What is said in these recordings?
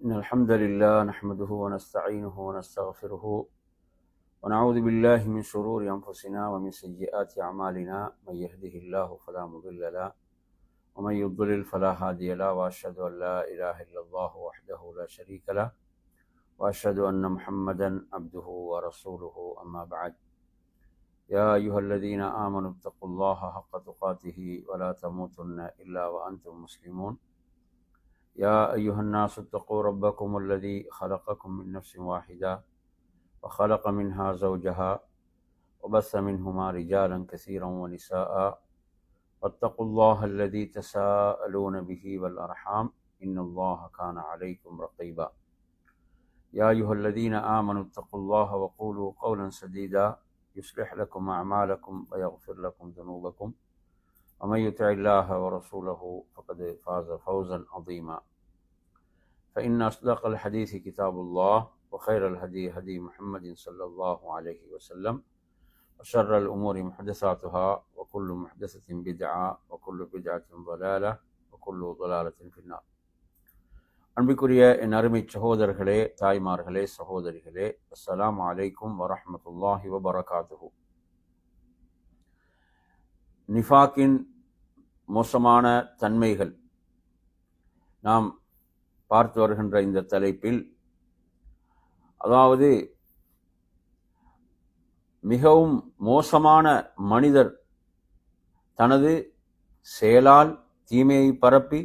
إن الحمد لله نحمده ونستعينه ونستغفره ونعوذ بالله من شرور أنفسنا ومن سيئات أعمالنا من يهده الله فلا مضل له ومن يضلل فلا هادي له وأشهد أن لا إله إلا الله وحده لا شريك له وأشهد أن محمدا عبده ورسوله أما بعد يا أيها الذين آمنوا اتقوا الله حق تقاته ولا تموتن إلا وأنتم مسلمون يا أيها الناس اتقوا ربكم الذي خلقكم من نفس واحدة وخلق منها زوجها وبث منهما رجالا كثيرا ونساء واتقوا الله الذي تساءلون به والأرحام إن الله كان عليكم رقيبا يا أيها الذين آمنوا اتقوا الله وقولوا قولا سديدا يصلح لكم أعمالكم ويغفر لكم ذنوبكم ومن يطع الله ورسوله فقد فاز فوزا عظيما فإن أصدق الحديث كتاب الله وخير الهدي هدي محمد صلى الله عليه وسلم وشر الأمور محدثاتها وكل محدثة بدعة وكل بدعة ضلالة وكل ضلالة في النار. அன்பிற்குரிய என் அருமை சகோதரர்களே, தாய்மார்களே, சகோதரிகளே, அஸ்ஸலாமு அலைக்கும் வரஹ்மத்துல்லாஹி வபரகாத்துஹு. நிஃபாக்கின் மோசமான தன்மைகள் நாம் பார்த்து வருகின்ற இந்த தலைப்பில், அதாவது மிகவும் மோசமான மனிதர் தனது செயலால் தீமையை பரப்பி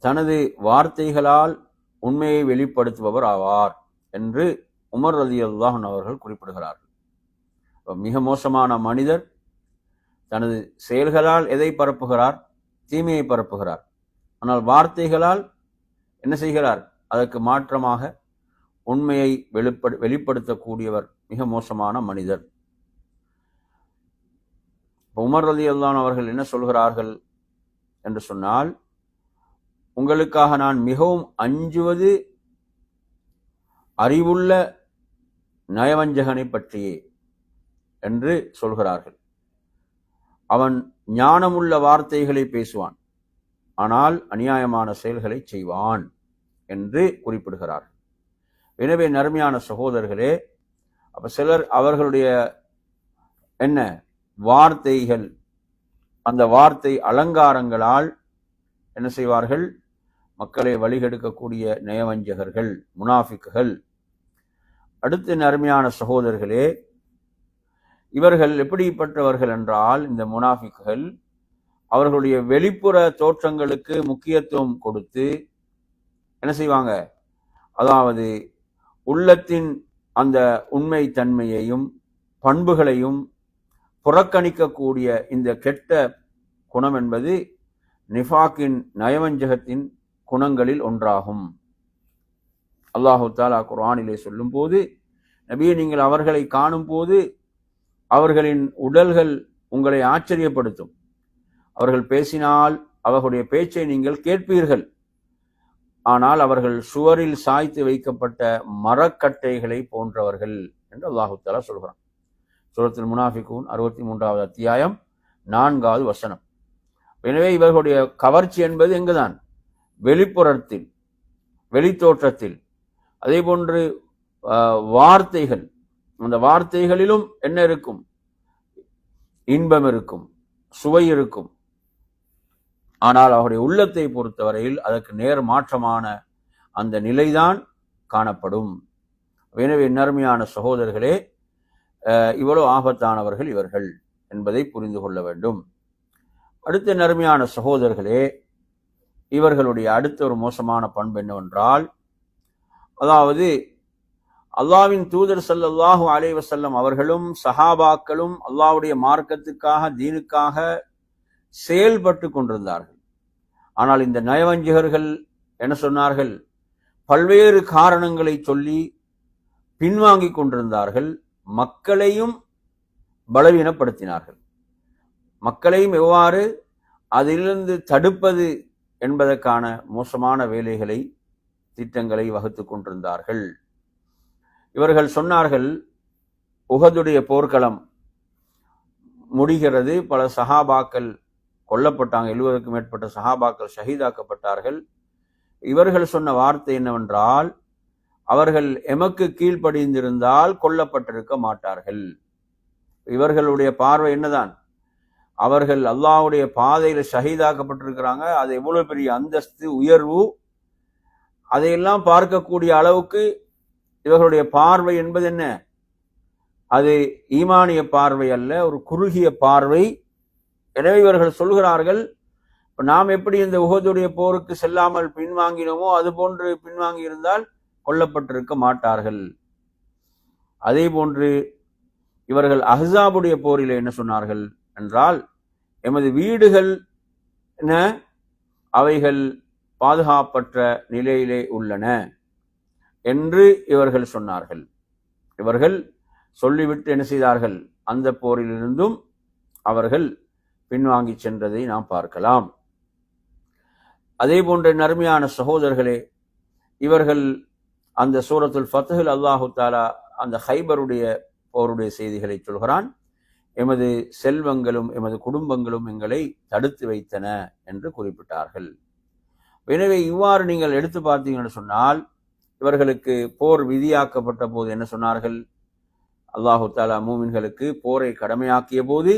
தனது வார்த்தைகளால் உண்மையை வெளிப்படுத்துபவர் ஆவார் என்று உமர் ரலியல்லாஹு அன்ஹு அவர்கள் குறிப்பிடுகிறார்கள். மிக மோசமான மனிதர் தனது செயல்களால் எதை பரப்புகிறார்? தீமையை பரப்புகிறார். ஆனால் வார்த்தைகளால் என்ன செய்கிறார்? அதற்கு மாற்றமாக உண்மையை வெளிப்படுத்தக்கூடியவர் மிக மோசமான மனிதர். உமர் ரலியல்லாஹு அன்ஹு அவர்கள் என்ன சொல்கிறார்கள் என்று சொன்னால், உங்களுக்காக நான் மிகவும் அஞ்சுவது அறிவுள்ள நயவஞ்சகனை பற்றியே என்று சொல்கிறார்கள். அவன் ஞானமுள்ள வார்த்தைகளை பேசுவான், ஆனால் அநியாயமான செயல்களை செய்வான் என்று குறிப்பிடுகிறார். எனவே நறுமையான சகோதரர்களே, அப்ப சிலர் அவர்களுடைய என்ன வார்த்தைகள், அந்த வார்த்தை அலங்காரங்களால் என்ன செய்வார்கள்? மக்களை வழிகெடுக்கக்கூடிய நயவஞ்சகர்கள், முனாஃபிக்குகள். அடுத்து நறுமையான சகோதரர்களே, இவர்கள் எப்படிப்பட்டவர்கள் என்றால், இந்த முனாஃபிக்குகள் அவர்களுடைய வெளிப்புற தோற்றங்களுக்கு முக்கியத்துவம் கொடுத்து என்ன செய்வாங்க? அதாவது உள்ளத்தின் அந்த உண்மை தன்மையையும் பண்புகளையும் புறக்கணிக்கக்கூடிய இந்த கெட்ட குணம் என்பது நிஃபாக்கின் நயவஞ்சகத்தின் குணங்களில் ஒன்றாகும். அல்லாஹு தஆலா குர்ஆனிலே சொல்லும் போது, நபியே, நீங்கள் அவர்களை காணும் போது அவர்களின் உடல்கள் உங்களை ஆச்சரியப்படுத்தும். அவர்கள் பேசினால் அவர்களுடைய பேச்சை நீங்கள் கேட்பீர்கள். ஆனால் அவர்கள் சுவரில் சாய்த்து வைக்கப்பட்ட மரக்கட்டைகளை போன்றவர்கள் என்று அல்லாஹு தஆலா சொல்கிறான். சூரத்துல் முனாஃபிகூன் 63வது அத்தியாயம் 4வது வசனம். எனவே இவர்களுடைய கவர்ச்சி என்பது எங்குதான்? வெளிப்புறத்தில், வெளித்தோற்றத்தில். அதே போன்று வார்த்தைகள், அந்த வார்த்தைகளிலும் என்ன இருக்கும்? இன்பம் இருக்கும், சுவை இருக்கும். ஆனால் அவருடைய உள்ளத்தை பொறுத்தவரையில் அதற்கு நேர் மாற்றமான அந்த நிலைதான் காணப்படும். எனவே நறுமையான சகோதரர்களே, இவ்வளவு ஆபத்தானவர்கள் இவர்கள் என்பதை புரிந்து கொள்ள வேண்டும். அடுத்த நறுமையான சகோதரர்களே, இவர்களுடைய அடுத்த ஒரு மோசமான பண்பு என்னவென்றால், அதாவது அல்லாஹ்வின் தூதர் ஸல்லல்லாஹு அலைஹி வஸல்லம் அவர்களும் சஹாபாக்களும் அல்லாஹ்வுடைய மார்க்கத்துக்காக, தீனுக்காக செயல்பட்டு கொண்டிருந்தார்கள். ஆனால் இந்த நயவஞ்சகர்கள் என்ன சொன்னார்கள்? பல்வேறு காரணங்களை சொல்லி பின்வாங்கிக் கொண்டிருந்தார்கள். மக்களையும் பலவீனப்படுத்தினார்கள். மக்களையும் எவ்வாறு அதிலிருந்து தடுப்பது என்பதற்கான மோசமான வேலைகளை, திட்டங்களை வகுத்து கொண்டிருந்தார்கள். இவர்கள் சொன்னார்கள், உஹதுடைய போர்க்களம் முடிகிறது, பல சஹாபாக்கள் கொல்லப்பட்டாங்க, 70க்கும் மேற்பட்ட சஹாபாக்கள் ஷஹீதாக்கப்பட்டார்கள். இவர்கள் சொன்ன வார்த்தை என்னவென்றால், அவர்கள் எமக்கு கீழ்ப்படிந்திருந்தால் கொல்லப்பட்டிருக்க மாட்டார்கள். இவர்களுடைய பார்வை என்னதான், அவர்கள் அல்லாஹ்வுடைய பாதையில ஷஹீதாக்கப்பட்டிருக்கிறாங்க, அது எவ்வளவு பெரிய அந்தஸ்து உயர்வு, அதையெல்லாம் பார்க்கக்கூடிய அளவுக்கு இவர்களுடைய பார்வை என்பது என்ன, அது ஈமானிய பார்வை அல்ல, ஒரு குறுகிய பார்வை. எனவே இவர்கள் சொல்கிறார்கள், நாம் எப்படி இந்த உஹதுடைய போருக்கு செல்லாமல் பின்வாங்கினோமோ அது போன்று பின்வாங்கி இருந்தால் கொல்லப்பட்டிருக்க மாட்டார்கள். அதே போன்று இவர்கள் அஹ்ஸாபுடைய போரில் என்ன சொன்னார்கள் என்றால், எமது வீடுகள் அவைகள் பாதுகாப்பற்ற நிலையிலே உள்ளன என்று இவர்கள் சொன்னார்கள். இவர்கள் சொல்லிவிட்டு என்ன செய்தார்கள், அந்த போரிலிருந்தும் அவர்கள் பின்வாங்கி சென்றதை நாம் பார்க்கலாம். அதே போன்ற நறுமையான சகோதரர்களே, இவர்கள் அந்த சூரத்துல் ஃபத்ஹில் அல்லாஹு தாலா அந்த ஹைபருடைய போருடைய செய்திகளை சொல்கிறான். எமது செல்வங்களும் எமது குடும்பங்களும் எங்களை தடுத்து வைத்தன என்று குறிப்பிட்டார்கள். எனவே இவ்வாறு நீங்கள் எடுத்து பார்த்தீங்கன்னு சொன்னால், இவர்களுக்கு போர் விதியாக்கப்பட்ட போது என்ன சொன்னார்கள், அல்லாஹு தாலா மூமின்களுக்கு போரை கடமையாக்கிய போது,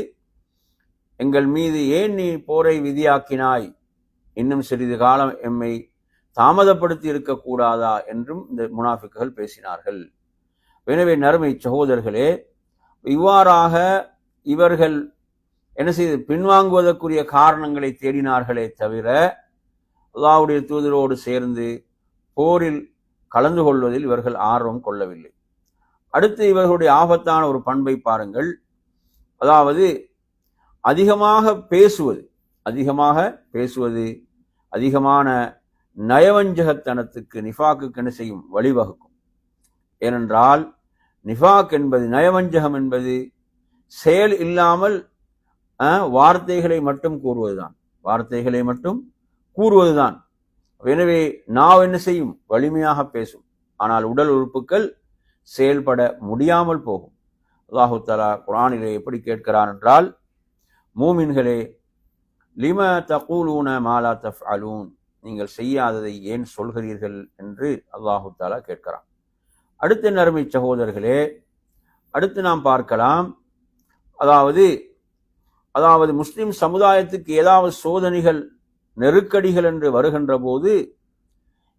எங்கள் மீது ஏன் நீ போரை விதியாக்கினாய், இன்னும் சிறிது காலம் எம்மை தாமதப்படுத்தி இருக்கக்கூடாதா என்றும் இந்த முனாஃபிக்குகள் பேசினார்கள். எனவே நறுமை சகோதரர்களே, இவ்வாறாக இவர்கள் என்ன செய்து பின்வாங்குவதற்குரிய காரணங்களை தேடினார்களே தவிர அல்லாஹ்வுடைய தூதரோடு சேர்ந்து போரில் கலந்து கொள்வதில் இவர்கள் ஆர்வம் கொள்ளவில்லை. அடுத்து இவர்களுடைய ஆபத்தான ஒரு பண்பை பாருங்கள். அதாவது அதிகமாக பேசுவது, அதிகமான நயவஞ்சகத்தனத்துக்கு, நிஃபாக்குக்கு என்ன செய்யும், வழிவகுக்கும். ஏனென்றால் நிஃபாக் என்பது, நயவஞ்சகம் என்பது செயல் இல்லாமல் வார்த்தைகளை மட்டும் கூறுவதுதான். எனவே நாவ் என்ன செய்யும், வலிமையாக பேசும், ஆனால் உடல் உறுப்புகள் செயல்பட முடியாமல் போகும். அல்லாஹு தஆலா குர்ஆனிலே எப்படி கேட்கிறான் என்றால், மூமின்களே, லிம தகூலூன மா லா தஃஅலூன், நீங்கள் செய்யாததை ஏன் சொல்கிறீர்கள் என்று அல்லாஹு தஆலா கேட்கிறான். அடுத்த நறுமை சகோதரர்களே, அடுத்து நாம் பார்க்கலாம், அதாவது முஸ்லிம் சமுதாயத்துக்கு ஏதாவது சோதனைகள், நெருக்கடிகள் என்று வருகின்ற போது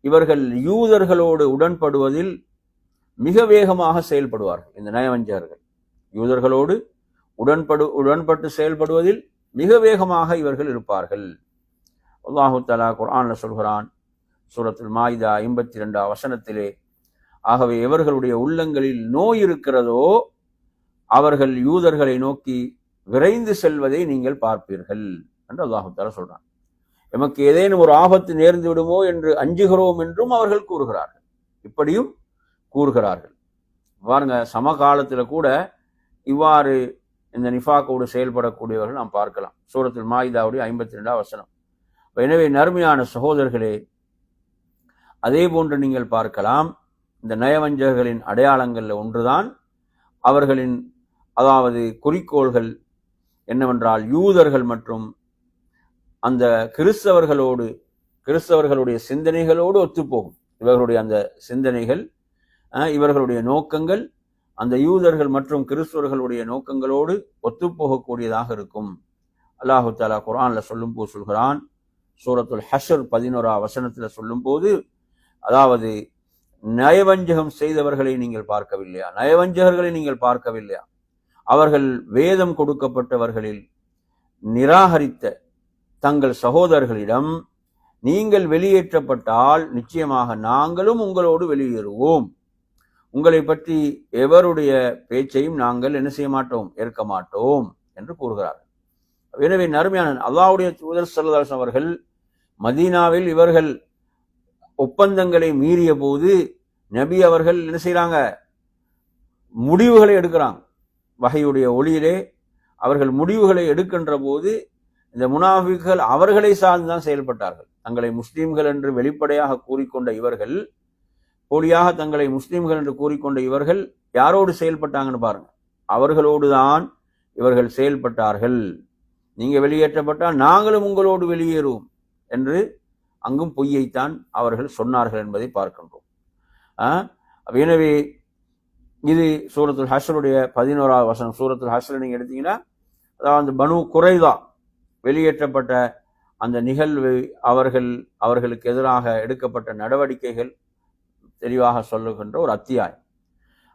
இவர்கள் யூதர்களோடு உடன்படுவதில் மிக வேகமாக செயல்படுவார்கள். இந்த நயவஞ்சகர்கள் யூதர்களோடு உடன்பட்டு செயல்படுவதில் மிக வேகமாக இவர்கள் இருப்பார்கள். அல்லாஹு தஆலா குர்ஆன்ல சொல்கிறான், சூரத்துல் மாயிதா 52 வசனத்திலே, ஆகவே எவர்களுடைய உள்ளங்களில் நோய் இருக்கிறதோ அவர்கள் யூதர்களை நோக்கி விரைந்து செல்வதை நீங்கள் பார்ப்பீர்கள் என்று அல்லாஹு தஆலா சொல்றான். எமக்கு ஏதேனும் ஒரு ஆபத்து நேர்ந்து விடுமோ என்று அஞ்சுகிறோம் என்றும் அவர்கள் கூறுகிறார்கள். இப்படியும் கூறுகிறார்கள். பாருங்க, சமகாலத்தில் கூட இவ்வாறு இந்த நிஃபாக்கோடு செயல்படக்கூடியவர்கள் நாம் பார்க்கலாம். சூரத்துல் மாயிதாவுடைய 52 வசனம். எனவே நறுமையான சகோதரர்களே, அதே போன்று நீங்கள் பார்க்கலாம், இந்த நயவஞ்சகர்களின் அடையாளங்கள்ல ஒன்றுதான் அவர்களின் குறிக்கோள்கள் என்னவென்றால், யூதர்கள் மற்றும் அந்த கிறிஸ்தவர்களுடைய சிந்தனைகளோடு ஒத்துப்போகும். இவர்களுடைய அந்த சிந்தனைகள், இவர்களுடைய நோக்கங்கள் அந்த யூதர்கள் மற்றும் கிறிஸ்தவர்களுடைய நோக்கங்களோடு ஒத்துப்போகக்கூடியதாக இருக்கும். அல்லாஹு தஆலா குர்ஆன்ல சொல்லும் போது சொல்கிறான், சூரத்துல் ஹஷ்ர் 11 வசனத்தில் சொல்லும் போது, அதாவது நயவஞ்சகம் செய்தவர்களை நீங்கள் பார்க்கவில்லையா, நயவஞ்சகர்களை நீங்கள் பார்க்கவில்லையா, அவர்கள் வேதம் கொடுக்கப்பட்டவர்களில் நிராகரித்த தங்கள் சகோதரர்களிடம் நீங்கள் வெளியேற்றப்பட்டால் நிச்சயமாக நாங்களும் உங்களோடு வெளியேறுவோம், உங்களை பற்றி எவருடைய பேச்சையும் நாங்கள் என்ன செய்ய மாட்டோம், ஏற்க மாட்டோம் என்று கூறுகிறார்கள். எனவே நறுமையான அல்லாஹ்வுடைய தூதர் ஸல்லல்லாஹு அலைஹி வஸல்லம் அவர்கள் மதீனாவில் இவர்கள் ஒப்பந்தங்களை மீறிய போது நபி அவர்கள் என்ன செய்யறாங்க, முடிவுகளை எடுக்கிறாங்க. வஹையுடைய ஒளியிலே அவர்கள் முடிவுகளை எடுக்கின்ற போது இந்த முனாஃபிக்குகள் அவர்களை சார்ந்துதான் செயல்பட்டார்கள். தங்களை முஸ்லீம்கள் என்று வெளிப்படையாக கூறிக்கொண்ட இவர்கள், போலியாக தங்களை முஸ்லீம்கள் என்று கூறிக்கொண்ட இவர்கள் யாரோடு செயல்பட்டாங்கன்னு பாருங்க, அவர்களோடு தான் இவர்கள் செயல்பட்டார்கள். நீங்க வெளியேற்றப்பட்டால் நாங்களும் உங்களோடு வெளியேறுவோம் என்று அங்கும் பொய்யைத்தான் அவர்கள் சொன்னார்கள் என்பதை பார்க்கின்றோம். எனவே இது சூரத்துல் ஹஷ்ருடைய 11வது வசனம். சூரத்துல் ஹஷ்ர் நீங்க எடுத்தீங்கன்னா, அதாவது பனு குறைதா வெளியேற்றப்பட்ட அந்த நிகழ்வு, அவர்களுக்கு எதிராக எடுக்கப்பட்ட நடவடிக்கைகள் தெளிவாக சொல்லுகின்ற ஒரு அத்தியாயம்.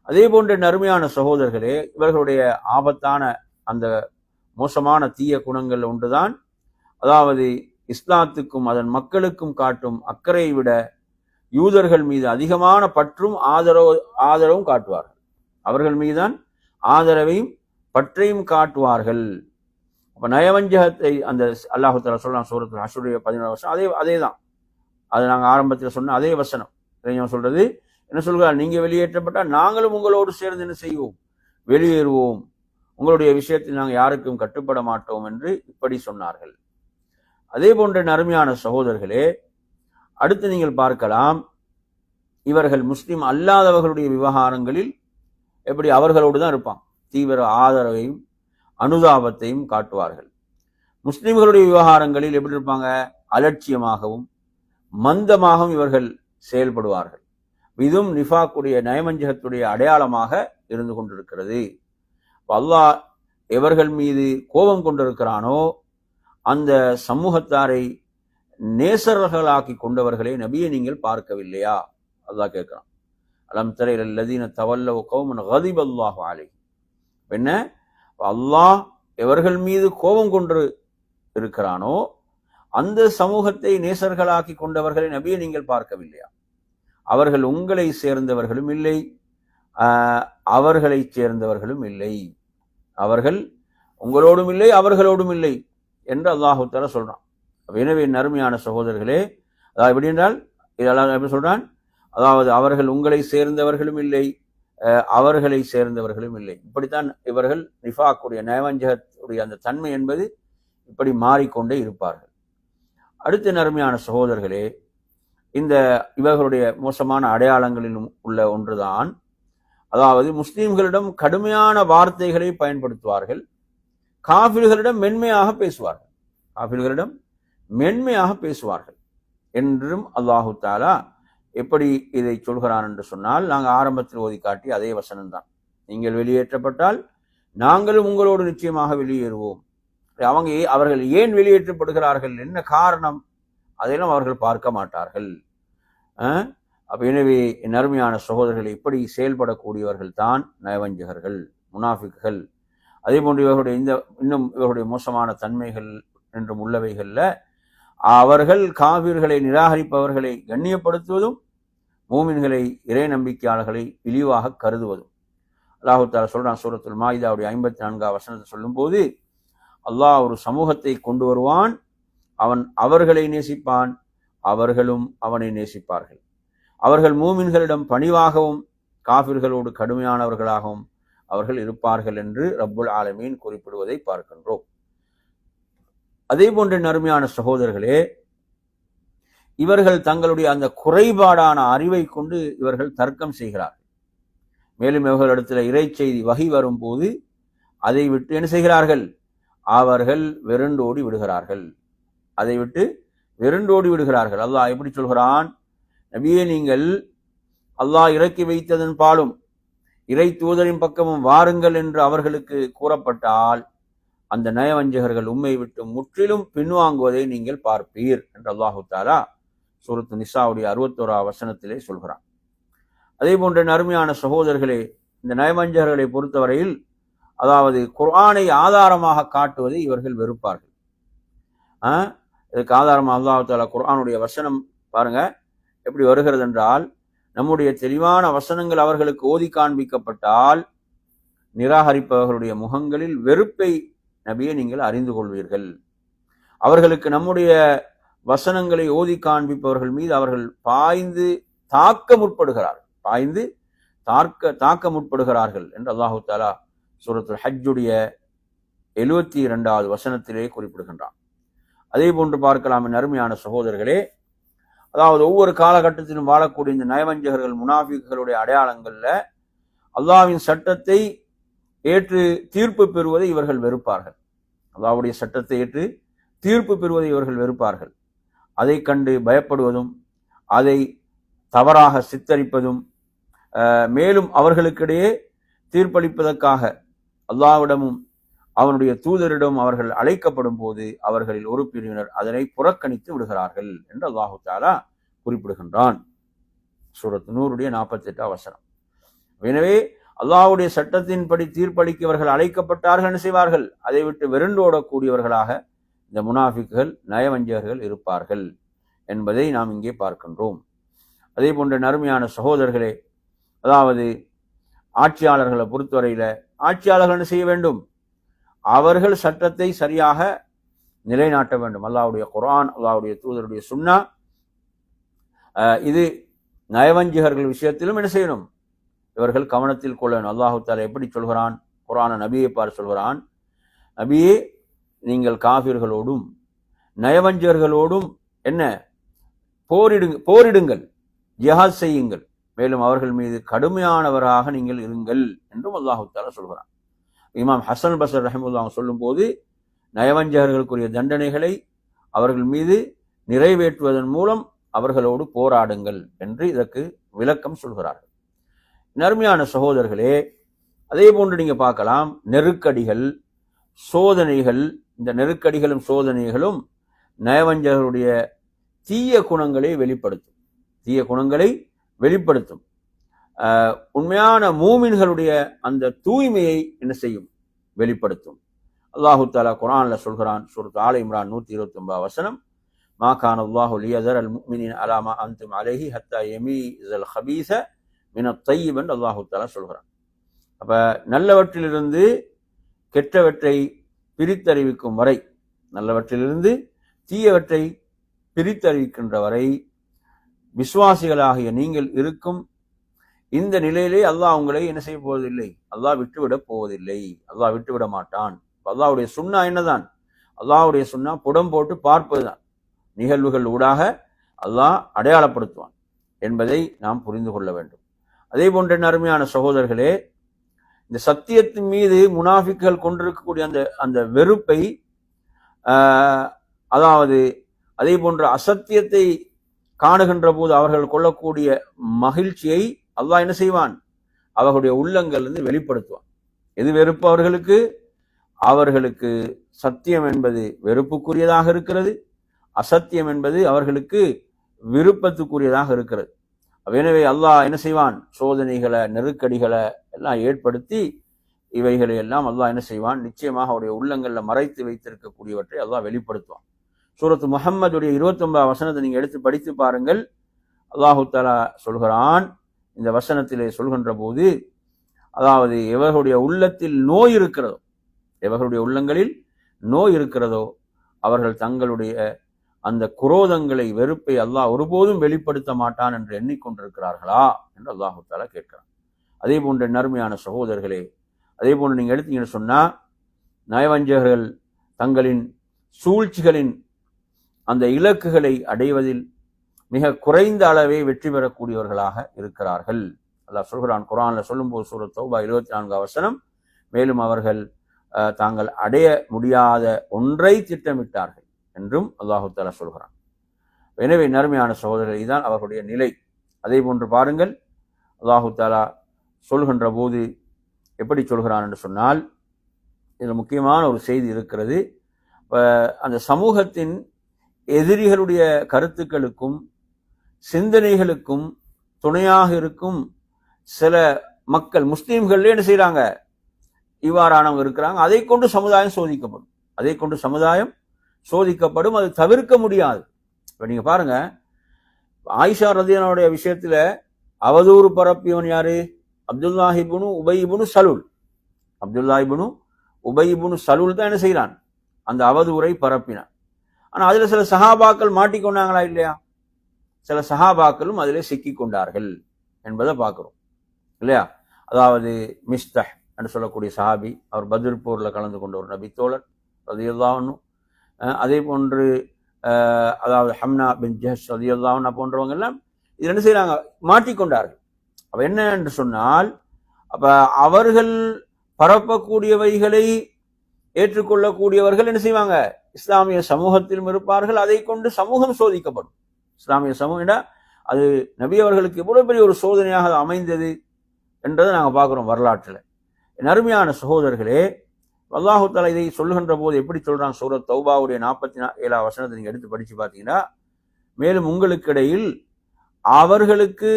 அதே போன்ற நறுமையான சகோதரர்களே, இவர்களுடைய ஆபத்தான அந்த மோசமான தீய குணங்கள் ஒன்றுதான், அதாவது இஸ்லாத்துக்கும் அதன் மக்களுக்கும் காட்டும் அக்கறையை விட யூதர்கள் மீது அதிகமான பற்றும் ஆதரவும் காட்டுவார்கள். அவர்கள் மீதுதான் ஆதரவையும் பற்றையும் காட்டுவார்கள். அப்ப நயவஞ்சகத்தை அந்த அல்லாஹு தஆலா சொல்லலாம் சூரத்துல் ஹஷ்ருடைய 11வது வசனம். அதேதான், அது நாங்கள் ஆரம்பத்தில் சொன்ன அதே வசனம். சொல்றது என்ன சொல்கிறார்? நீங்க வெளியேற்றப்பட்டால் நாங்களும் உங்களோடு சேர்ந்து என்ன செய்வோம்? வெளியேறுவோம். உங்களுடைய விஷயத்தில் நாங்கள் யாருக்கும் கட்டுப்பட மாட்டோம் என்று இப்படி சொன்னார்கள். அதே போன்ற நறுமையான சகோதரர்களே, அடுத்து நீங்கள் பார்க்கலாம், இவர்கள் முஸ்லிம் அல்லாதவர்களுடைய விவகாரங்களில் எப்படி அவர்களோடு தான் இருப்பாங்க. தீவிர ஆதரவையும் அனுதாபத்தையும் காட்டுவார்கள். முஸ்லிம்களுடைய விவகாரங்களில் எப்படி இருப்பாங்க? அலட்சியமாகவும் மந்தமாகவும் இவர்கள் செயல்படுவார்கள். இதுவும் நிஃபாக்குடைய நயவஞ்சகத்துடைய அடையாளமாக இருந்து கொண்டிருக்கிறது. அல்லாஹ் எவர்கள் மீது கோபம் கொண்டிருக்கிறானோ அந்த சமூகத்தாரை நேசர்களாக்கி கொண்டவர்களை நபியை நீங்கள் பார்க்கவில்லையா? அல்லாஹ் கேட்கிறான். அலம் தர இல்லதீன தவல்லவ் கௌமன் கதிபல்லாஹு அலைஹிம். என்ன? அல்லாஹ் எவர்கள் மீது கோபம் கொண்டு இருக்கிறானோ அந்த சமூகத்தை நேசர்களாக்கி கொண்டவர்களை நபியை நீங்கள் பார்க்கவில்லையா? அவர்கள் உங்களை சேர்ந்தவர்களும் இல்லை, அவர்களை சேர்ந்தவர்களும் இல்லை. அவர்கள் உங்களோடும் இல்லை, அவர்களோடும் இல்லை என்று அல்லாஹு தஆலா சொல்றான். எனவே நறுமையான சகோதரர்களே, அதாவது எப்படி என்றால் இதெல்லாம் எப்படி சொல்றான்? அதாவது அவர்கள் உங்களை சேர்ந்தவர்களும் இல்லை, அவர்களை சேர்ந்தவர்களும் இல்லை. இப்படித்தான் இவர்கள் நிஃபாக்குடைய நயவஞ்சகத்துடைய அந்த தன்மை என்பது இப்படி மாறிக்கொண்டே இருப்பார்கள். அடுத்த நறுமையான சகோதரர்களே, இந்த இவர்களுடைய மோசமான அடையாளங்களிலும் உள்ள ஒன்றுதான், அதாவது முஸ்லிம்களிடம் கடுமையான வார்த்தைகளை பயன்படுத்துவார்கள், காஃபிர்களிடம் மென்மையாக பேசுவார்கள். காஃபிர்களிடம் மென்மையாக பேசுவார்கள் என்றும் அல்லாஹு தஆலா எப்படி இதை சொல்கிறான் என்று சொன்னால், நாங்கள் ஆரம்பத்தில் ஓதி காட்டி அதே வசனம் தான். நீங்கள் வெளியேற்றப்பட்டால் நாங்களும் உங்களோடு நிச்சயமாக வெளியேறுவோம். அவர்கள் ஏன் வெளியேற்றப்படுகிறார்கள், என்ன காரணம், அதையெல்லாம் அவர்கள் பார்க்க மாட்டார்கள். அப்ப எனவே நறுமையான சகோதரர்கள் இப்படி செயல்படக்கூடியவர்கள் தான் நயவஞ்சகர்கள், முனாஃபிக்குகள். அதே போன்று இவர்களுடைய இன்னும் இவர்களுடைய மோசமான தன்மைகள் என்றும் உள்ளவைகள்ல அவர்கள் காவிர்களை நிராகரிப்பவர்களை கண்ணியப்படுத்துவதும் மூமின்களை இறை நம்பிக்கையாளர்களை இழிவாக கருதுவதும். அல்லாஹு தஆலா சொல்றான் சூரத்துல் மாயிதாவுடைய 54வது வசனத்தை சொல்லும் போது, அல்லாஹ் ஒரு சமூகத்தை கொண்டு வருவான், அவன் அவர்களை நேசிப்பான், அவர்களும் அவனை நேசிப்பார்கள். அவர்கள் மூமின்களிடம் பணிவாகவும் காஃபிர்களோடு கடுமையானவர்களாகவும் அவர்கள் இருப்பார்கள் என்று ரப்புல் ஆலமீன் குறிப்பிடுவதை பார்க்கின்றோம். அதே போன்ற நறுமையான சகோதரர்களே, இவர்கள் தங்களுடைய அந்த குறைபாடான அறிவை கொண்டு இவர்கள் தர்க்கம் செய்கிறார்கள். மேலும் இவர்களிடத்தில் இறை செய்தி வகை வரும்போது அதை விட்டு என்ன செய்கிறார்கள்? அவர்கள் வெருண்டோடி விடுகிறார்கள். அதை விட்டு வெருண்டோடி விடுகிறார்கள். அல்லாஹ் எப்படி சொல்கிறான்? நபியே, நீங்கள் அல்லாஹ் இறக்கி வைத்ததன் பாலும் இறை தூதரின் பக்கமும் வாருங்கள் என்று அவர்களுக்கு கூறப்பட்டால் அந்த நயவஞ்சகர்கள் உம்மை விட்டு முற்றிலும் பின்வாங்குவதை நீங்கள் பார்ப்பீர் என்று அல்லாஹு தஆலா சூரத்து நிசாவுடைய 61வது வசனத்திலே சொல்கிறான். அதே போன்ற நறுமையான சகோதரர்களே, இந்த நயவஞ்சகர்களை பொறுத்தவரையில் அதாவது குர்ஆனை ஆதாரமாக காட்டுவதை இவர்கள் வெறுப்பார்கள். இதுக்கு ஆதாரமாக அல்லாஹ் தஆலா குர்ஆனுடைய வசனம் பாருங்க எப்படி வருகிறது என்றால், நம்முடைய தெளிவான வசனங்கள் அவர்களுக்கு ஓதி காண்பிக்கப்பட்டால் நிராகரிப்பவர்களுடைய முகங்களில் வெறுப்பை நபியை நீங்கள் அறிந்து கொள்வீர்கள். அவர்களுக்கு நம்முடைய வசனங்களை ஓதி காண்பிப்பவர்கள் மீது அவர்கள் பாய்ந்து தாக்க முற்படுகிறார்கள் என்று அல்லாஹு தஆலா சூரத்துல் ஹஜ்ஜுடைய 72வது வசனத்திலே குறிப்பிடுகின்றான். அதே போன்று பார்க்கலாம் நறுமையான சகோதரர்களே, அதாவது ஒவ்வொரு காலகட்டத்திலும் வாழக்கூடிய இந்த நயவஞ்சகர்கள் முனாஃபிக்குகளுடைய அடையாளங்கள்ல அல்லாஹ்வின் சட்டத்தை ஏற்று தீர்ப்பு பெறுவதை இவர்கள் வெறுப்பார்கள். அல்லாஹ்வுடைய சட்டத்தை ஏற்று தீர்ப்பு பெறுவதை இவர்கள் வெறுப்பார்கள். அதை கண்டு பயப்படுவதும் அதை தவறாக சித்தரிப்பதும் மேலும் அவர்களுக்கிடையே தீர்ப்பளிப்பதற்காக அல்லாஹ்விடமும் அவனுடைய தூதரிடம் அவர்கள் அழைக்கப்படும் போது அவர்களில் ஒரு பிரிவினர் அதனை புறக்கணித்து விடுகிறார்கள் என்று அல்லாஹு தஆலா குறிப்பிடுகின்றான். சூரத் நூருடைய 48 வசனம். எனவே அல்லாஹ்வுடைய சட்டத்தின்படி தீர்ப்பளிக்கவர்கள் அழைக்கப்பட்டார்கள் என்ன செய்வார்கள்? அதை விட்டு வெருண்டோடக்கூடியவர்களாக இந்த முனாஃபிக்குகள் நயவஞ்சகர்கள் இருப்பார்கள் என்பதை நாம் இங்கே பார்க்கின்றோம். அதே போன்ற நறுமையான சகோதரர்களே, அதாவது ஆட்சியாளர்களை பொறுத்தவரையில ஆட்சியாளர்கள் என்ன செய்ய வேண்டும்? அவர்கள் சட்டத்தை சரியாக நிலைநாட்ட வேண்டும். அல்லாஹ்வுடைய குர்ஆன், அல்லாஹ்வுடைய தூதருடைய சுன்னா, இது நயவஞ்சகர்கள் விஷயத்திலும் என்ன செய்யணும்? இவர்கள் கவனத்தில் கொள்ளணும். அல்லாஹு தஆலா எப்படி சொல்கிறான்? குர்ஆன நபியை பார்த்து சொல்கிறான், நபியே நீங்கள் காஃபிர்களோடும் நயவஞ்சகர்களோடும் என்ன போரிடுங்கள், ஜிஹாத் செய்யுங்கள், மேலும் அவர்கள் மீது கடுமையானவராக நீங்கள் இருங்கள் என்றும் அல்லாஹு தஆலா சொல்கிறான். இமாம் ஹசன் பஸ்ரி ரஹிமஹுல்லாஹ் சொல்லும் போது நயவஞ்சகர்களுக்குரிய தண்டனைகளை அவர்கள் மீது நிறைவேற்றுவதன் மூலம் அவர்களோடு போராடுங்கள் என்று இதற்கு விளக்கம் சொல்கிறார்கள். நறுமையான சகோதரர்களே, அதே போன்று நீங்க பார்க்கலாம், நெருக்கடிகள், சோதனைகள். இந்த நெருக்கடிகளும் சோதனைகளும் நயவஞ்சகருடைய தீய குணங்களை வெளிப்படுத்தும். உண்மையான மூமின்களுடைய அந்த தூய்மையை என்ன செய்யும்? வெளிப்படுத்தும். அல்லாஹு தஆலா குர்ஆன்ல சொல்கிறான், சூரத் ஆல இம்ரான் 129 வசனம், மா கான அல்லாஹு லியதரல் முஃமினீன அலா மா அன்தும் அலைஹி ஹத்தா யமீஸல் ஹபீஸ மினத் தய்யிப் என்று அல்லாஹு தஆலா சொல்கிறான். அப்ப நல்லவற்றிலிருந்து கெட்டவற்றை பிரித்தறிவிக்கும் வரை, நல்லவற்றிலிருந்து தீயவற்றை பிரித்தறிவிக்கின்ற வரை விசுவாசிகளாகிய நீங்கள் இருக்கும் இந்த நிலையிலே அல்லாஹ் உங்களை என்ன செய்ய போவதில்லை? அல்லாஹ் விட்டுவிடப் போவதில்லை. அல்லாஹ் விட்டுவிட மாட்டான். அல்லாஹ்வுடைய சுன்னா என்னதான்? அல்லாஹ்வுடைய சுன்னா புடம் போட்டு பார்ப்பதுதான். நிகழ்வுகள் ஊடாக அல்லாஹ் அடையாளப்படுத்துவான் என்பதை நாம் புரிந்து கொள்ள வேண்டும். அதே போன்ற அருமையான சகோதரர்களே, இந்த சத்தியத்தின் மீது முனாஃபிக்குகள் கொண்டிருக்கக்கூடிய அந்த வெறுப்பை, அதாவது அதே போன்ற அசத்தியத்தை காணுகின்ற போது அவர்கள் கொள்ளக்கூடிய மகிழ்ச்சியை அல்லாஹ் என்ன செய்வான்? அவர்களுடைய உள்ளங்களிலிருந்து வெளிப்படுத்துவான். எது வெறுப்பு அவர்களுக்கு? அவர்களுக்கு சத்தியம் என்பது வெறுப்புக்குரியதாக இருக்கிறது, அசத்தியம் என்பது அவர்களுக்கு விருப்பத்துக்குரியதாக இருக்கிறது. எனவே அல்லாஹ் என்ன செய்வான்? சோதனைகளை, நெருக்கடிகளை எல்லாம் ஏற்படுத்தி இவைகளை எல்லாம் அல்லாஹ் என்ன செய்வான்? நிச்சயமாக அவருடைய உள்ளங்களில் மறைத்து வைத்திருக்கக்கூடியவற்றை அல்லாஹ் வெளிப்படுத்துவான். சூரத்து முஹம்மதுடைய 29 வசனத்தை நீங்க எடுத்து படித்து பாருங்கள். அல்லாஹு தஆலா சொல்கிறான், இந்த வசனத்திலே சொல்கின்ற போது, அதாவது எவர்களுடைய உள்ளத்தில் நோய் இருக்கிறதோ, எவர்களுடைய உள்ளங்களில் நோய் இருக்கிறதோ அவர்கள் தங்களுடைய அந்த குரோதங்களை, வெறுப்பை அல்லாஹ் ஒருபோதும் வெளிப்படுத்த மாட்டான் என்று எண்ணிக்கொண்டிருக்கிறார்களா என்று அல்லாஹு தஆலா கேட்கிறான். அதே போன்ற நறுமையான சகோதரர்களே, அதே போன்று நீங்க எடுத்தீங்கன்னு சொன்னா, நயவஞ்சகர்கள் தங்களின் சூழ்ச்சிகளின் அந்த இலக்குகளை அடைவதில் மிக குறைந்த அளவே வெற்றி பெறக்கூடியவர்களாக இருக்கிறார்கள். அல்லாஹ் சொல்கிறான் குர்ஆன்ல சொல்லும்போது, சூரத் தௌபா 24 வசனம், மேலும் அவர்கள் தாங்கள் அடைய முடியாத ஒன்றை திட்டமிட்டார்கள் என்றும் அல்லாஹு தஆலா சொல்கிறான். எனவே நறுமையான சகோதரர்கள், இதுதான் அவர்களுடைய நிலை. அதே போன்று பாருங்கள், அல்லாஹு தஆலா சொல்கின்ற போது எப்படி சொல்கிறான் என்று சொன்னால், இதில் முக்கியமான ஒரு செய்தி இருக்கிறது. அந்த சமூகத்தின் எதிரிகளுடைய கருத்துக்களுக்கும் சிந்தனைகளுக்கும் துணையாக இருக்கும் சில மக்கள், முஸ்லீம்கள் என்ன செய்யறாங்க? இவ்வாறானவங்க இருக்கிறாங்க. அதை கொண்டு சமுதாயம் சோதிக்கப்படும். அது தவிர்க்க முடியாது. இப்ப நீங்க பாருங்க, ஆயிஷா ரலியல்லாஹு விஷயத்துல அவதூறு பரப்பியவன் யாரு? அப்துல்லாஹ் இப்னு உபை இப்னு சலூல். அப்துல்லாஹ் இப்னு உபை இப்னு சலூல் தான் என்ன செய்யறான்? அந்த அவதூறை பரப்பினான். ஆனா அதுல சில சஹாபாக்கள் மாட்டிக்கொண்டாங்களா இல்லையா? சில சஹாபாக்களும் அதிலே சிக்கி கொண்டார்கள் என்பதை பார்க்கிறோம் இல்லையா? அதாவது மிஸ்தஹ் என்று சொல்லக்கூடிய சஹாபி, அவர் பத்ர் போர்ல கலந்து கொண்ட ஒரு நபி தோழர் ரலியல்லாஹு அன்ஹு. அதே போன்று அதாவது ஹம்னா பின் ஜஹஷ் ரலியல்லாஹு அன்ஹா போன்றவங்க எல்லாம் இது என்ன செய்யறாங்க? மாட்டிக்கொண்டார்கள். அப்ப என்ன என்று சொன்னால், அப்ப அவர்கள் பரப்பக்கூடியவைகளை ஏற்றுக்கொள்ளக்கூடியவர்கள் என்ன செய்வாங்க? இஸ்லாமிய சமூகத்திலும் இருப்பார்கள். அதை கொண்டு சமூகம் சோதிக்கப்படும். இஸ்லாமிய சமூகம் அது நபி அவர்களுக்கு எவ்வளவு பெரிய ஒரு சோதனையாக அது அமைந்தது என்றதை நாங்கள் பார்க்கிறோம் வரலாற்றில். அருமையான சகோதரர்களே, அல்லாஹு தஆலா இதை சொல்லுகின்ற போது எப்படி சொல்றான்? சூரத் தௌபாவுடைய 47 வசனத்தை நீங்க எடுத்து படிச்சு பார்த்தீங்கன்னா, மேலும் உங்களுக்கு இடையில் அவர்களுக்கு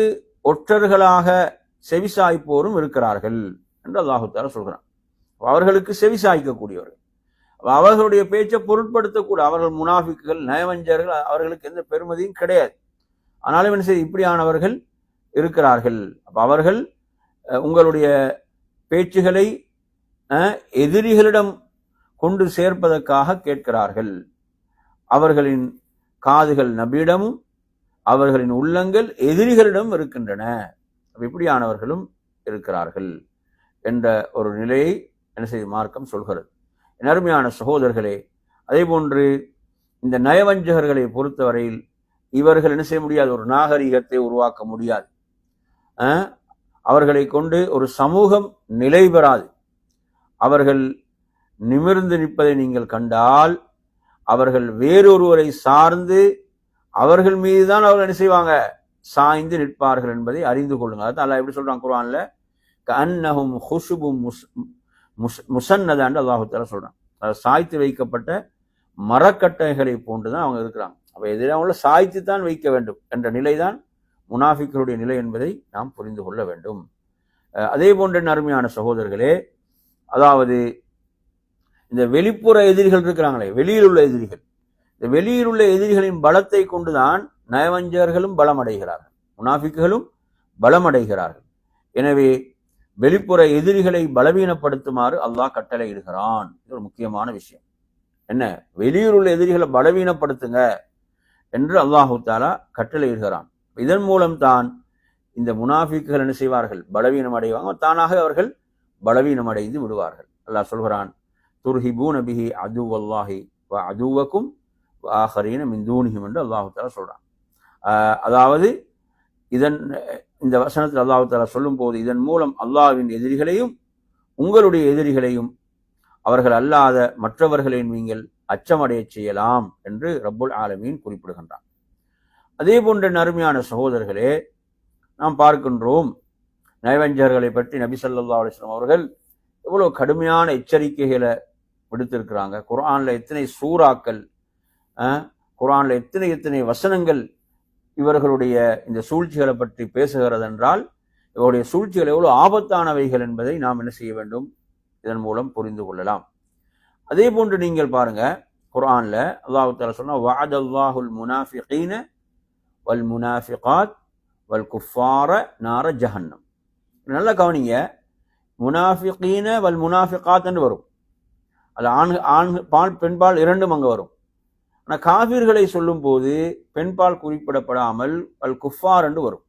ஒற்றர்களாக செவிசாய்ப்போரும் இருக்கிறார்கள் என்று அல்லாஹு தஆலா சொல்கிறான். அவர்களுக்கு செவிசாய்க்கக்கூடியவர்கள், அவர்களுடைய பேச்சை பொருட்படுத்தக்கூட அவர்கள் முனாஃபிக்குகள், நயவஞ்சர்கள், அவர்களுக்கு எந்த பெருமதியும் கிடையாது. ஆனாலும் என்ன செய்ய இப்படியானவர்கள் இருக்கிறார்கள். அப்ப அவர்கள் உங்களுடைய பேச்சுகளை எதிரிகளிடம் கொண்டு சேர்ப்பதற்காக கேட்கிறார்கள். அவர்களின் காதுகள் நபியிடமும் அவர்களின் உள்ளங்கள் எதிரிகளிடம் இருக்கின்றன. இப்படியானவர்களும் இருக்கிறார்கள் என்ற ஒரு நிலையை என்ன செய்ய மார்க்கம் சொல்கிறது. அருமையான சகோதரர்களே, அதே போன்று இந்த நயவஞ்சகர்களை பொறுத்தவரையில் இவர்கள் என்ன செய்ய முடியாது? ஒரு நாகரிகத்தை உருவாக்க முடியாது. அவர்களை கொண்டு ஒரு சமூகம் நிலை பெறாது. அவர்கள் நிமிர்ந்து நிற்பதை நீங்கள் கண்டால் அவர்கள் வேறொருவரை சார்ந்து அவர்கள் மீதுதான் அவர்கள் என்ன செய்வாங்க? சாய்ந்து நிற்பார்கள் என்பதை அறிந்து கொள்ளுங்க. அதான் அல்லாஹ் எப்படி சொல்றான் குர்ஆன்ல, கஅன்னஹும் ஹுஷுபும் முஸன்னதான்னு அல்லாஹ் தஆலா சொல்றான். சாய்த்து வைக்கப்பட்ட மரக்கட்டைகளை போன்றுதான் அவங்க இருக்கிறாங்க. அப்ப எதிராக அவங்கள சாய்த்து தான் வைக்க வேண்டும் என்ற நிலைதான் முனாஃபிக்களுடைய நிலை என்பதை நாம் புரிந்து கொள்ள வேண்டும். அதே போன்ற அருமையான சகோதரர்களே, அதாவது இந்த வெளிப்புற எதிரிகள் இருக்கிறாங்களே, வெளியில் உள்ள எதிரிகள், இந்த வெளியில் உள்ள எதிரிகளின் பலத்தை கொண்டுதான் நயவஞ்சகர்களும் பலமடைகிறார்கள், முனாஃபிக்குகளும் பலமடைகிறார்கள். எனவே வெளிப்புற எதிரிகளை பலவீனப்படுத்துமாறு அல்லாஹ் கட்டளை இடுகிறான். இது ஒரு முக்கியமான விஷயம். என்ன? வெளியில் உள்ள எதிரிகளை பலவீனப்படுத்துங்க என்று அல்லாஹு தஆலா கட்டளை இடுகிறான். இதன் மூலம் தான் இந்த முனாஃபிக்குகள் என்ன செய்வார்கள்? பலவீனம் அடைவாங்க. தானாக அவர்கள் பலவீனம் அடைந்து விடுவார்கள். அல்லாஹ் சொல்கிறான், துர்ஹிபூன பிஹி அதுவல்லாஹி வ அதுவக்கும் வ ஆகரீன மின் தூனிஹிம் என்று அல்லாஹு தஆலா சொல்றான். அதாவது இந்த வசனத்தில் அல்லாஹு தஆலா சொல்லும் போது இதன் மூலம் அல்லாஹ்வின் எதிரிகளையும் உங்களுடைய எதிரிகளையும் அவர்கள் அல்லாத மற்றவர்களை நீங்கள் அச்சமடைய செய்யலாம் என்று ரப்புல் ஆலமீன் குறிப்பிடுகின்றான். அதே போன்ற அருமையான சகோதரர்களே, நாம் பார்க்கின்றோம் நயவஞ்சகர்களை பற்றி நபி ஸல்லல்லாஹு அலைஹி வஸல்லம் அவர்கள் எவ்வளவு கடுமையான எச்சரிக்கைகளை விடுத்திருக்கிறாங்க. குர்ஆன்ல எத்தனை சூறாக்கள், குர்ஆன்ல எத்தனை வசனங்கள் இவர்களுடைய இந்த சூழ்ச்சிகளை பற்றி பேசுகிறது என்றால், இவருடைய சூழ்ச்சிகள் எவ்வளவு ஆபத்தானவைகள் என்பதை நாம் என்ன செய்ய வேண்டும்? இதன் மூலம் புரிந்து கொள்ளலாம். அதே போன்று நீங்கள் பாருங்க, குர்ஆன்ல அல்லாஹ் தஆலா சொன்னா, வஅதல்லாஹுல் முனாஃபிகீன வல் முனாஃபிகாத் வல் குஃபார நார ஜஹன்னம். நல்லா கவனிங்க, முனாஃபிகீன வல் முனாஃபிகாத் என்று வரும். அது ஆண் பெண்பால் இரண்டும் அங்கே வரும். ஆனால் காஃபிர்களை சொல்லும் போது பெண்பால் குறிப்பிடப்படாமல் அல் குஃபார் என்று வரும்.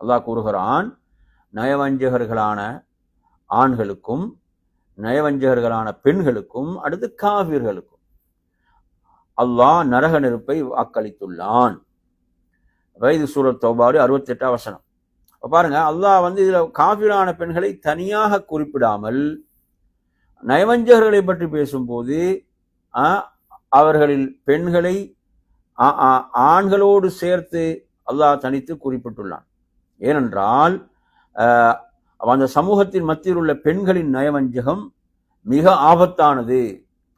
அல்லாஹ் கூறுகிறான், நயவஞ்சகர்களான ஆண்களுக்கும் நயவஞ்சகர்களான பெண்களுக்கும் அடுத்து காஃபிர்களுக்கும் அல்லாஹ் நரக நெருப்பை வாக்களித்துள்ளான். இது சூரத் தௌபாவுடைய 68 வசனம். பாருங்க, அல்லாஹ் இதுல காஃபிரான பெண்களை தனியாக குறிப்பிடாமல் நயவஞ்சகர்களை பற்றி பேசும்போது அவர்களில் பெண்களை ஆண்களோடு சேர்த்து அல்லாஹ் தனித்து குறிப்பிட்டுள்ளான். ஏனென்றால் அந்த சமூகத்தின் மத்தியில் உள்ள பெண்களின் நயவஞ்சகம் மிக ஆபத்தானது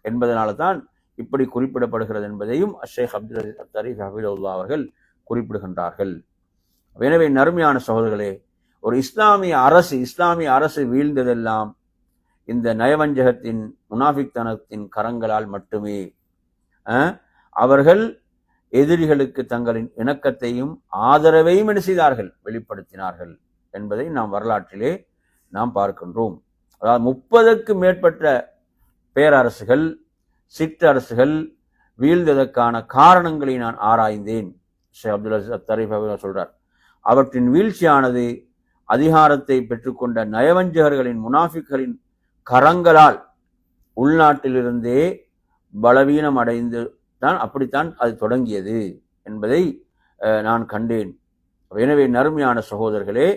என்பதனால தான் இப்படி குறிப்பிடப்படுகிறது என்பதையும் ஷேக் அப்துல் அஸீஸ் தரீஃப் ஹஃபிதஹுல்லாஹ் அவர்கள் குறிப்பிடுகின்றார்கள். எனவே நறுமையான சகோதரர்களே, ஒரு இஸ்லாமிய அரசு வீழ்ந்ததெல்லாம் இந்த நயவஞ்சகத்தின் முனாஃபிக்தனத்தின் கரங்களால் மட்டுமே. அவர்கள் எதிரிகளுக்கு தங்களின் இணக்கத்தையும் ஆதரவையும் என்ன செய்தார்கள்? வெளிப்படுத்தினார்கள் என்பதை நாம் வரலாற்றிலே நாம் பார்க்கின்றோம். அதாவது 30க்கு மேற்பட்ட பேரரசுகள், சிற்றரசுகள் வீழ்ந்ததற்கான காரணங்களை நான் ஆராய்ந்தேன். ஷேக் அப்துல் அஸீஸ் தரீஃப் அவர்கள் சொல்றார், அவற்றின் வீழ்ச்சியானது அதிகாரத்தை பெற்றுக்கொண்ட நயவஞ்சகர்களின் முனாஃபிக்களின் கரங்களால் உள்நாட்டிலிருந்தே பலவீனம் அடைந்து தான் அப்படித்தான் அது தொடங்கியது என்பதை நான் கண்டேன். எனவே நறுமையான சகோதரர்களே,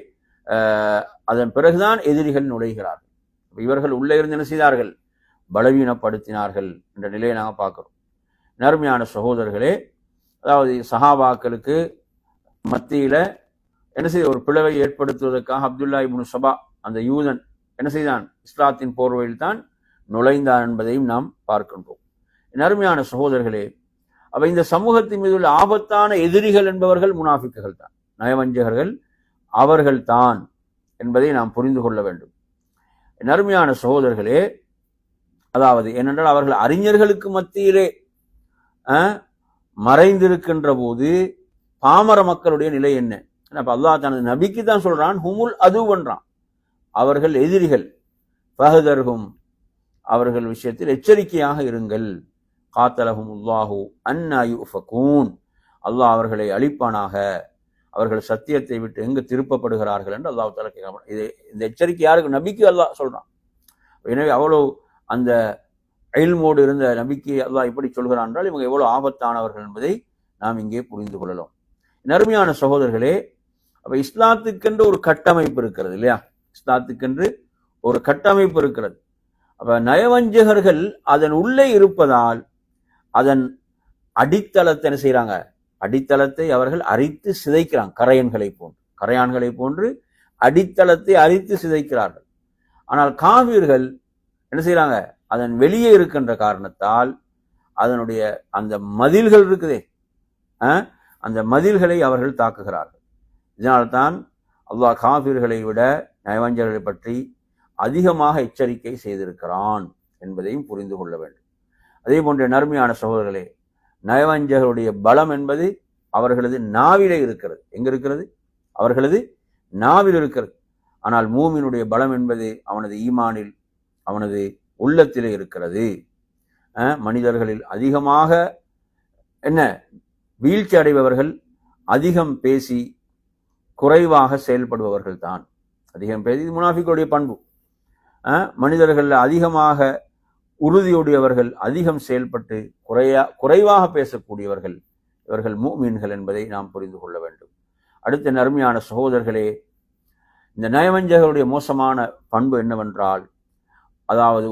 அதன் பிறகுதான் எதிரிகள் நுழைகிறார்கள். இவர்கள் உள்ளே இருந்து என்ன செய்தார்கள்? பலவீனப்படுத்தினார்கள் என்ற நிலையை நாங்கள் பார்க்கிறோம். நறுமையான சகோதரர்களே, அதாவது சஹாபாக்களுக்கு மத்தியில என்ன செய்த ஒரு பிளவை ஏற்படுத்துவதற்காக அப்துல்லா இப்னு சபா அந்த யூதன் என்ன செய்தான், இஸ்லாத்தின் போர்வையில் தான் நுழைந்தான் என்பதையும் நாம் பார்க்கின்றோம். நறுமையான சகோதரர்களே, அப்ப இந்த சமூகத்தின் மீது உள்ள ஆபத்தான எதிரிகள் என்பவர்கள் முனாஃபிக்குகள் தான், நயவஞ்சகர்கள் அவர்கள் தான் என்பதை நாம் புரிந்து கொள்ள வேண்டும். நறுமையான சகோதரர்களே, அதாவது ஏனென்றால் அவர்கள் அறிஞர்களுக்கு மத்தியிலே மறைந்திருக்கின்ற போது பாமர மக்களுடைய நிலை என்ன? அல்லாஹ் தனது நபிக்கு தான் சொல்றான், ஹுமுல் அதுவன்றான், அவர்கள் எதிரிகள், ஃபஹதர்ஹும், அவர்கள் விஷயத்தில் எச்சரிக்கையாக இருங்கள், காத்தலஹுமுல்லாஹு அன்னா யுஃபகூன், அல்லாஹ் அவர்களை அழிப்பானாக, அவர்கள் சத்தியத்தை விட்டு எங்கு திருப்பப்படுகிறார்கள் என்று அல்லாஹ் தஆலா கேட்கிறான். இந்த எச்சரிக்கை யாருக்கு? நபிக்கு அல்லாஹ் சொல்றான். எனவே அவ்வளவு அந்த இல்மோடு இருந்த நபிக்கு அல்லாஹ் இப்படி சொல்கிறான் என்றால் இவங்க எவ்வளவு ஆபத்தானவர்கள் என்பதை நாம் இங்கே புரிந்து கொள்ளலாம். நறுமையான சகோதரர்களே, அப்ப இஸ்லாத்துக்கென்று ஒரு கட்டமைப்பு இருக்கிறது இல்லையா? இஸ்லாத்துக்கென்று ஒரு கட்டமைப்பு இருக்கிறது. அப்ப நயவஞ்சகர்கள் அதன் உள்ளே இருப்பதால் அதன் அடித்தளத்தை என்ன செய்யறாங்க? அடித்தளத்தை அவர்கள் அரித்து சிதைக்கிறாங்க. கரையான்களை போன்று அடித்தளத்தை அரித்து சிதைக்கிறார்கள். ஆனால் காவிர்கள் என்ன செய்யறாங்க? அதன் வெளியே இருக்கின்ற காரணத்தால் அதனுடைய அந்த மதில்கள் இருக்குதே, அந்த மதில்களை அவர்கள் தாக்குகிறார்கள். இதனால்தான் அல்லாஹ் காபிர்களை விட நயவஞ்சகர்களை பற்றி அதிகமாக எச்சரிக்கை செய்திருக்கிறான் என்பதையும் புரிந்து கொள்ள வேண்டும். அதே போன்ற நறுமையான சகோதரர்களே, நயவஞ்சகருடைய பலம் என்பது அவர்களது நாவிலே இருக்கிறது. எங்க இருக்கிறது? அவர்களது நாவில் இருக்கிறது. ஆனால் மூமினுடைய பலம் என்பது அவனது ஈமானில், அவனது உள்ளத்திலே இருக்கிறது. மனிதர்களில் அதிகமாக என்ன வீழ்ச்சி அடைபவர்கள் அதிகம் பேசி குறைவாக செயல்படுபவர்கள் தான். அதிகம் பேசி, முனாஃபிக்குடைய பண்பு. மனிதர்கள் அதிகமாக உறுதியுடையவர்கள், அதிகம் செயல்பட்டு குறைவாக பேசக்கூடியவர்கள், இவர்கள் மூமின்கள் என்பதை நாம் புரிந்து கொள்ள வேண்டும். அடுத்த நறுமையான சகோதரர்களே, இந்த நயவஞ்சகருடைய மோசமான பண்பு என்னவென்றால், அதாவது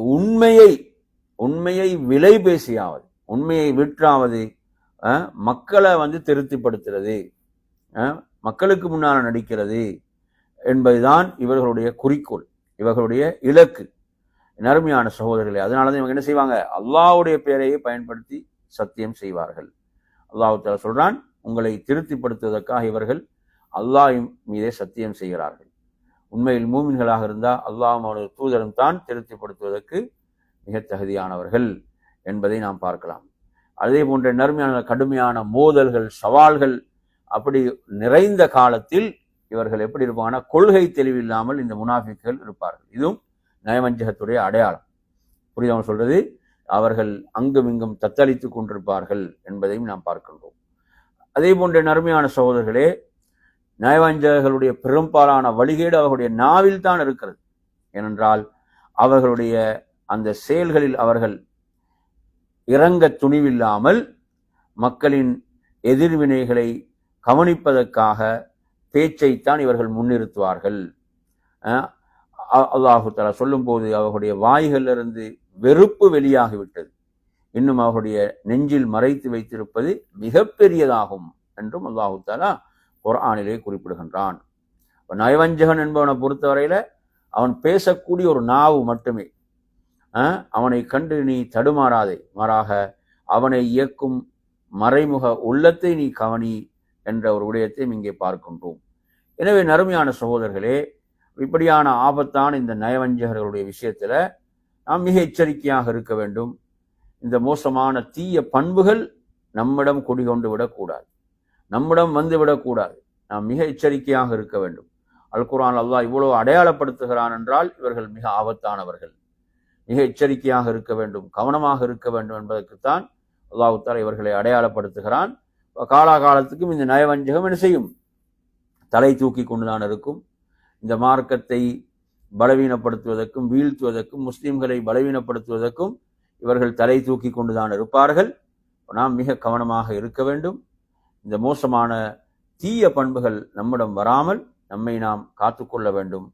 உண்மையை விலை பேசியாவது, உண்மையை விற்றாவது மக்களை திருப்திப்படுத்துறது, மக்களுக்கு முன்னால் நடிக்கிறது என்பதுதான் இவர்களுடைய குறிக்கோள், இவர்களுடைய இலக்கு. நறுமையான சகோதரர்களே, அதனாலதான் இவங்க என்ன செய்வாங்க? அல்லாஹ்வுடைய பெயரையே பயன்படுத்தி சத்தியம் செய்வார்கள். அல்லாஹ் தஆலா சொல்றான், உங்களை திருப்திப்படுத்துவதற்காக இவர்கள் அல்லாஹ் மீதே சத்தியம் செய்கிறார்கள். உண்மையில் மூமின்களாக இருந்தால் அல்லாஹ்வும் அவனது தூதரும் தான் திருப்திப்படுத்துவதற்கு மிக தகுதியானவர்கள் என்பதை நாம் பார்க்கலாம். அதே போன்ற நறுமையான கடுமையான மோதல்கள், சவால்கள் அப்படி நிறைந்த காலத்தில் இவர்கள் எப்படி இருப்பாங்கன்னா, கொள்கை தெளிவில்லாமல் இந்த முனாஃபிக்குகள் இருப்பார்கள். இதுவும் நயவஞ்சகத்துடைய அடையாளம். புரியுதவங்க சொல்றது? அவர்கள் அங்கும் இங்கும் தத்தளித்துக் கொண்டிருப்பார்கள் என்பதையும் நாம் பார்க்கின்றோம். அதே போன்ற நறுமையான சகோதரர்களே, நயவஞ்சகர்களுடைய பெரும்பாலான வழிகேடு அவர்களுடைய நாவில் தான் இருக்கிறது. ஏனென்றால் அவர்களுடைய அந்த செயல்களில் அவர்கள் இறங்க துணிவில்லாமல் மக்களின் எதிர்வினைகளை கவனிப்பதற்காக பேச்சைத்தான் இவர்கள் முன்னிறுத்துவார்கள். அல்லாஹு தஆலா சொல்லும் போது அவர்களுடைய வாய்களிலிருந்து வெறுப்பு வெளியாகிவிட்டது, இன்னும் அவர்களுடைய நெஞ்சில் மறைத்து வைத்திருப்பது மிகப்பெரியதாகும் என்றும் அல்லாஹு தஆலா குர்ஆனிலே குறிப்பிடுகின்றான். நயவஞ்சகன் என்பவனை பொறுத்தவரையில அவன் பேசக்கூடிய ஒரு நாவு மட்டுமே. அவனை கண்டு நீ தடுமாறாதே, மாறாக அவனை இயக்கும் மறைமுக உள்ளத்தை நீ கவனி என்ற ஒரு விடயத்தையும் இங்கே பார்க்கின்றோம். எனவே நறுமையான சகோதரர்களே, இப்படியான ஆபத்தான இந்த நயவஞ்சகர்களுடைய விஷயத்துல நாம் மிக எச்சரிக்கையாக இருக்க வேண்டும். இந்த மோசமான தீய பண்புகள் நம்மிடம் குடிகொண்டு விடக்கூடாது, நம்மிடம் வந்து விடக்கூடாது. நாம் மிக எச்சரிக்கையாக இருக்க வேண்டும். அல் குர்ஆன் அல்லாஹ் இவ்வளவு அடையாளப்படுத்துகிறான் என்றால் இவர்கள் மிக ஆபத்தானவர்கள். மிக எச்சரிக்கையாக இருக்க வேண்டும், கவனமாக இருக்க வேண்டும் என்பதற்குத்தான் அல்லாஹ் தஆலா இவர்களை அடையாளப்படுத்துகிறான். காலாகாலத்துக்கும் இந்த நயவஞ்சகம் என்ன செய்யும்? தலை தூக்கி கொண்டுதான் இருக்கும். இந்த மார்க்கத்தை பலவீனப்படுத்துவதற்கும் வீழ்த்துவதற்கும், முஸ்லிம்களை பலவீனப்படுத்துவதற்கும் இவர்கள் தலை தூக்கி கொண்டுதான் இருப்பார்கள். நாம் மிக கவனமாக இருக்க வேண்டும். இந்த மோசமான தீய பண்புகள் நம்மிடம் வராமல் நம்மை நாம் காத்துக்கொள்ள வேண்டும்.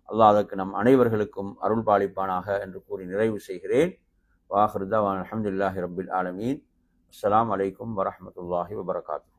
அல்லாஹ் அதற்கு நம் அனைவர்களுக்கும் அருள் பாலிப்பானாக என்று கூறி நிறைவு செய்கிறேன். வாஹிரு தஅவானா அல்ஹம்துலில்லாஹி ரப்பில் ஆலமீன். அஸ்ஸலாமு அலைக்கும் வரஹ்மத்துல்லாஹி வபரகாத்துஹு.